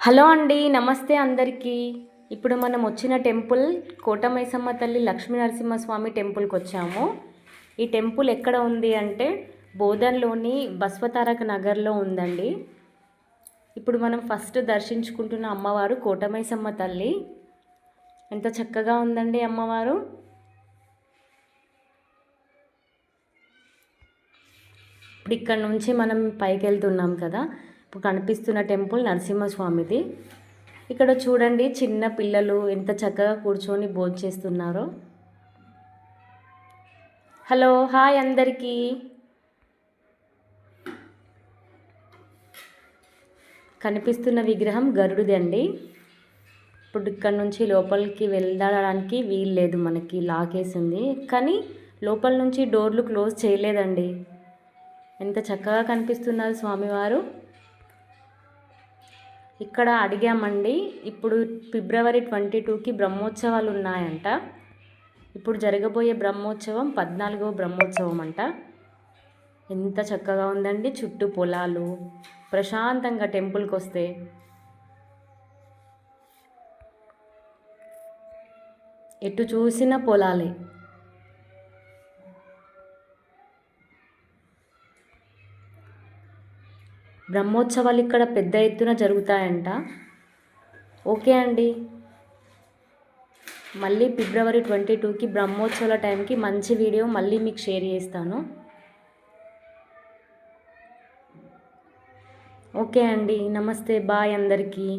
Hello అండి, నమస్తే అందరికీ. ఇప్పుడు మనం వచ్చిన టెంపుల్ కోటమైసమ్మ తల్లి లక్ష్మీ నరసింహస్వామి టెంపుల్కి వచ్చాము. ఈ టెంపుల్ ఎక్కడ ఉంది అంటే బోధన్లోని బస్వతారక నగర్లో ఉందండి. ఇప్పుడు మనం ఫస్ట్ దర్శించుకుంటున్న అమ్మవారు కోటమైసమ్మ తల్లి. ఎంత చక్కగా ఉందండి అమ్మవారు. ఇప్పుడు ఇక్కడ నుంచి మనం పైకి వెళ్తున్నాం కదా. ఇప్పుడు కనిపిస్తున్న టెంపుల్ నరసింహస్వామిది. ఇక్కడ చూడండి, చిన్న పిల్లలు ఎంత చక్కగా కూర్చొని భోంచేస్తున్నారో. హలో, హాయ్ అందరికీ. కనిపిస్తున్న విగ్రహం గరుడుది అండి. ఇప్పుడు ఇక్కడ నుంచి లోపలికి వెళ్ళడానికి వీలు లేదు, మనకి లాకేసింది. కానీ లోపల నుంచి డోర్లు క్లోజ్ చేయలేదండి. ఎంత చక్కగా కనిపిస్తున్నారు స్వామివారు. ఇక్కడ అడిగామండి, ఇప్పుడు ఫిబ్రవరి 22కి బ్రహ్మోత్సవాలు ఉన్నాయంట. ఇప్పుడు జరగబోయే బ్రహ్మోత్సవం 14వ బ్రహ్మోత్సవం అంట. ఎంత చక్కగా ఉందండి, చుట్టూ పొలాలు, ప్రశాంతంగా టెంపుల్కి వస్తే. ఎటు చూసిన పొలాలే. బ్రహ్మోత్సవాలు ఇక్కడ పెద్ద ఎత్తున జరుగుతాయంట. ఓకే అండి, మళ్ళీ ఫిబ్రవరి 22కి బ్రహ్మోత్సవాల టైంకి మంచి వీడియో మళ్ళీ మీకు షేర్ చేస్తాను. ఓకే అండి, నమస్తే, బాయ్ అందరికీ.